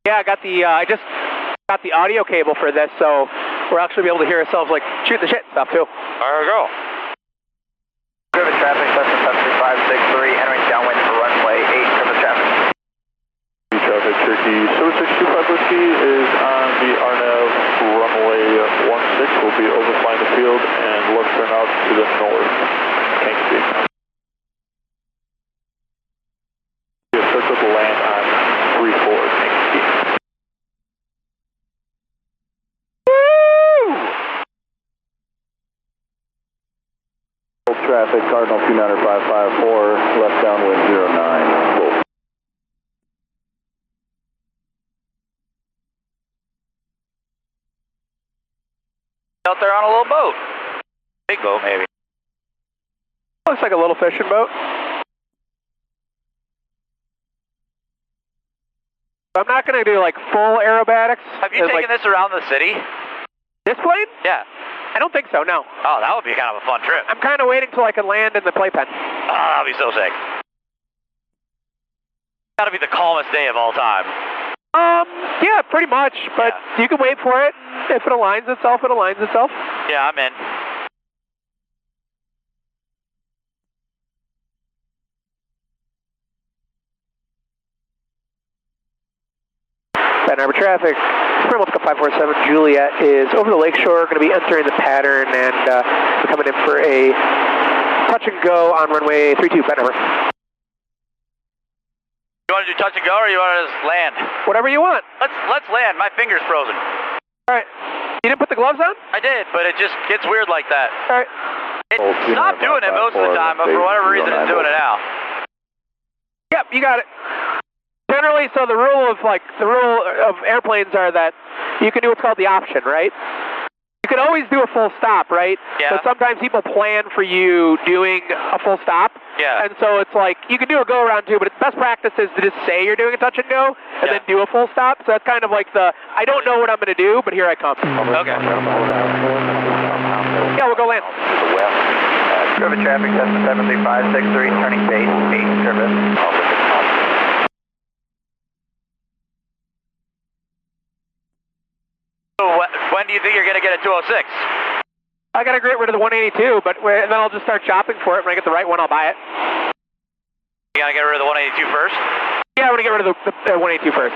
Yeah, I just got the audio cable for this, so we're actually be able to hear ourselves like shoot the shit and stuff too. There we go. Service traffic, Cessna 73563, entering downwind for runway 8, service traffic. Traffic, Cherokee 7625 Whiskey is on the RNAV runway 16. Will be overflying the field and left turn out to the north. Tank speed. Be circle to land on 34 tank speed. Traffic, Cardinal 29554, left downwind 09. Out there on a little boat. Big boat, maybe. Looks like a little fishing boat. I'm not going to do like full aerobatics. Have you taken this around the city? This plane? Yeah. I don't think so, no. Oh, that would be kind of a fun trip. I'm kind of waiting till I can land in the playpen. Oh, that'll be so sick. Gotta be the calmest day of all time. Yeah, pretty much, but you can wait for it. If it aligns itself, it aligns itself. Yeah, I'm in. Bad Harbor traffic. Sprint 547 Juliet is over the lakeshore, going to be entering the pattern, and we're coming in for a touch and go on runway 32, Bad Harbor. You want to do touch and go, or you want to just land? Whatever you want. Let's land. My finger's frozen. All right. You didn't put the gloves on? I did, but it just gets weird like that. All right. It stopped doing it most of the time, but for whatever reason, it's doing it now. Yep, you got it. Generally, so the rule of airplanes are that you can do what's called the option, right? You can always do a full stop, right? Yeah. But sometimes people plan for you doing a full stop. Yeah. And so it's like, you can do a go around too, but best practice is to just say you're doing a touch and go, and then do a full stop. So that's kind of like I don't know what I'm going to do, but here I come. Okay. Yeah, we'll go land. Service traffic, Cessna 73563, turning base, 8, service. So when do you think you're going to get a 206? I got to get rid of the 182, but then I'll just start shopping for it. When I get the right one, I'll buy it. You got to get rid of the 182 first? Yeah, I'm going to get rid of the 182 first.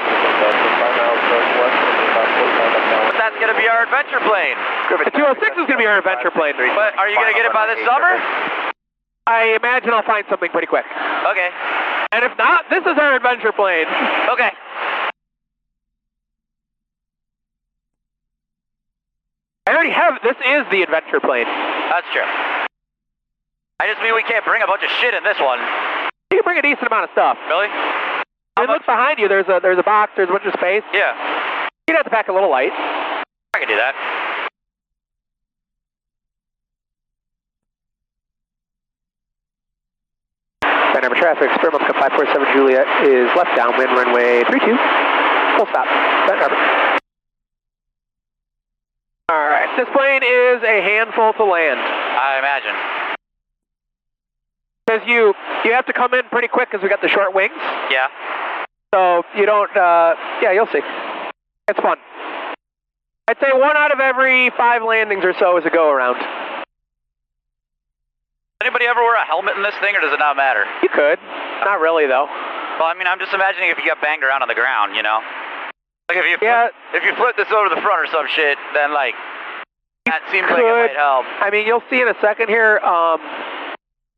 But that's going to be our adventure plane. The 206 is going to be our adventure plane. But are you going to get it by this summer? I imagine I'll find something pretty quick. Okay. And if not, this is our adventure plane. Okay. I already have, this is the adventure plane. That's true. I just mean we can't bring a bunch of shit in this one. You can bring a decent amount of stuff. Really? I mean, look behind you, there's a box, there's a bunch of space. Yeah. You'd have to pack a little light. I can do that. Bad Harbor traffic, Spirit 547 Juliet is left downwind, runway 32. Full stop. Bad Harbor. Alright, this plane is a handful to land. I imagine. Because you have to come in pretty quick because we got the short wings. Yeah. So you don't, yeah, you'll see. It's fun. I'd say 1 out of every 5 landings or so is a go-around. Anybody ever wear a helmet in this thing, or does it not matter? You could. Not really, though. Well, I mean, I'm just imagining if you got banged around on the ground, you know? Like if you flip this over the front or some shit, then like, that seems like it might help. I mean, you'll see in a second here,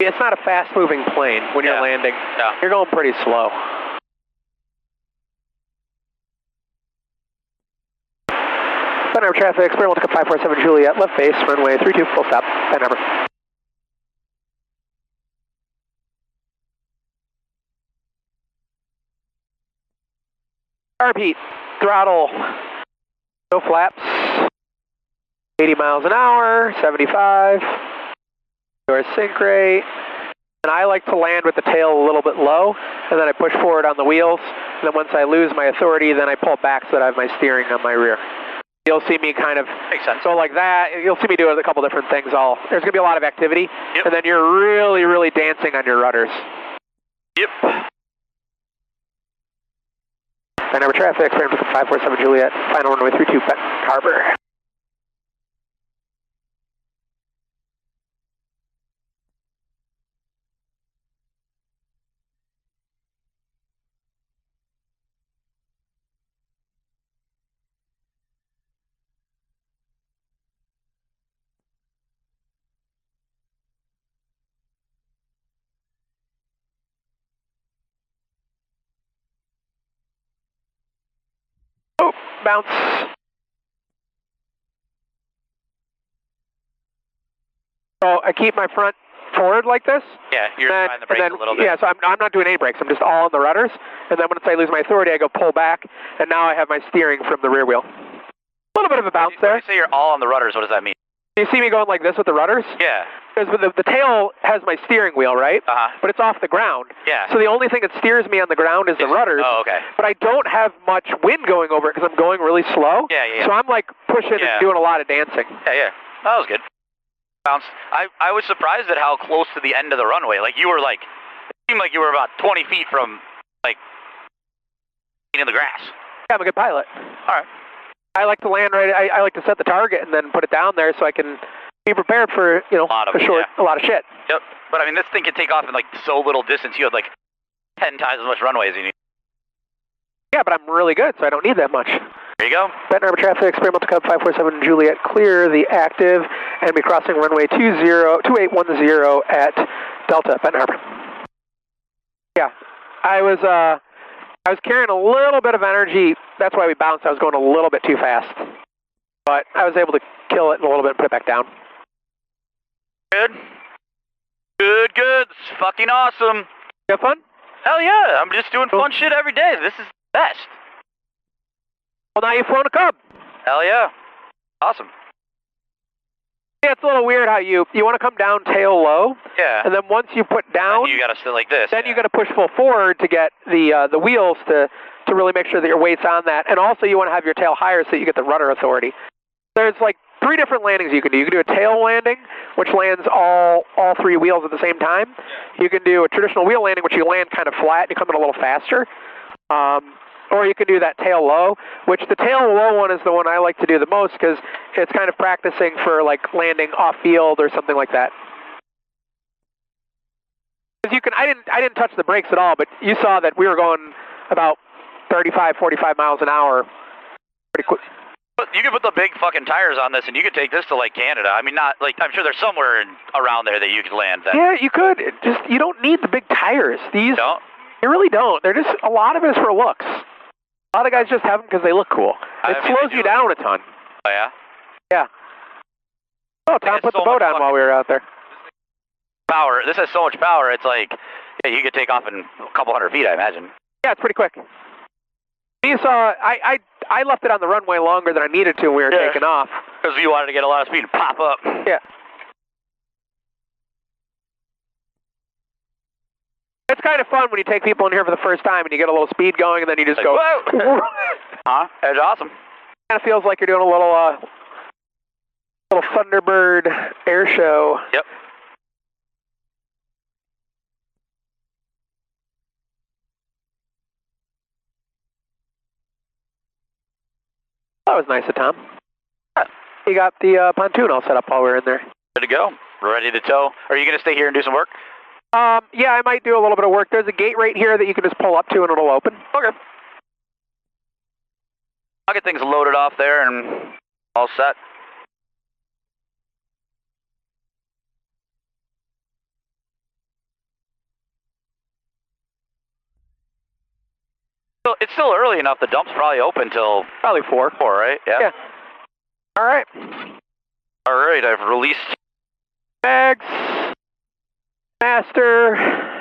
it's not a fast-moving plane when you're landing. Yeah. You're going pretty slow. Bad Harbor traffic, Spirit 547 Juliet, left face, runway 32, full stop, Bad Harbor. Repeat, throttle, no flaps, 80 miles an hour, 75, your sync rate, and I like to land with the tail a little bit low, and then I push forward on the wheels, and then once I lose my authority, then I pull back so that I have my steering on my rear. You'll see me kind of, makes sense. So like that, you'll see me do a couple different things. There's going to be a lot of activity, and then you're really, really dancing on your rudders. Yep. Sign number traffic, Piper Cub 547 Juliet, final runway 32, Benton Harbor. Oh, bounce. So I keep my front forward like this. Yeah, you're trying the brakes a little bit. Yeah, so I'm not doing any brakes. I'm just all on the rudders. And then once I lose my authority, I go pull back, and now I have my steering from the rear wheel. A little bit of a bounce there. When you say you're all on the rudders, what does that mean? You see me going like this with the rudders? Yeah. Because the tail has my steering wheel, right? But it's off the ground. Yeah. So the only thing that steers me on the ground is the rudders. Oh, okay. But I don't have much wind going over it because I'm going really slow. Yeah. So I'm like pushing and doing a lot of dancing. Yeah. That was good. Bounce. I was surprised at how close to the end of the runway. Like you were like, it seemed like you were about 20 feet from like in the grass. Yeah, I'm a good pilot. All right. I like to land right. I like to set the target and then put it down there so I can be prepared for a lot of shit. Yep. But I mean, this thing can take off in like so little distance. You had like 10 times as much runway as you need. Yeah, but I'm really good, so I don't need that much. There you go. Benton Harbor traffic, Experimental Cub 547 Juliet, clear the active, and be crossing runway 2810 at Delta, Benton Harbor. Yeah, I was carrying a little bit of energy. That's why we bounced. I was going a little bit too fast, but I was able to kill it in a little bit and put it back down. Good. This is fucking awesome. You have fun? Hell yeah, I'm just doing fun shit every day. This is the best. Well, now you've flown a Cub. Hell yeah. Awesome. Yeah, it's a little weird how you want to come down tail low. Yeah. And then once you put down, you got to sit like this. Then you got to push full forward to get the wheels to really make sure that your weight's on that. And also you want to have your tail higher so you get the rudder authority. There's like 3 different landings you can do. You can do a tail landing, which lands all 3 wheels at the same time. You can do a traditional wheel landing, which you land kind of flat and you come in a little faster. Or you can do that tail low, which the tail low one is the one I like to do the most because it's kind of practicing for like landing off field or something like that. Because I didn't touch the brakes at all, but you saw that we were going about 35, 45 miles an hour pretty quick. But you could put the big fucking tires on this and you could take this to like Canada. I mean, not like, I'm sure there's somewhere around there that you could land that. Yeah, you could. You don't need the big tires. These, don't? You really don't. They're just, a lot of it is for looks. A lot of guys just have them because they look cool. It slows you down a ton. Oh, yeah? Yeah. Oh, Tom put the boat on while we were out there. Power. This has so much power, it's like, yeah, you could take off in a couple hundred feet, I imagine. Yeah, it's pretty quick. You saw, I left it on the runway longer than I needed to when we were taking off. Because you wanted to get a lot of speed and pop up. Yeah. It's kind of fun when you take people in here for the first time and you get a little speed going and then you just like, go, whoa! That's awesome. Kind of feels like you're doing a little Thunderbird air show. Yep. That was nice of Tom. He got the pontoon all set up while we were in there. Good to go. Ready to tow. Are you going to stay here and do some work? Yeah, I might do a little bit of work. There's a gate right here that you can just pull up to and it'll open. Okay. I'll get things loaded off there and all set. So it's still early enough. The dump's probably open till probably 4. 4, right? Yeah. All right. All right, I've released bags. Master.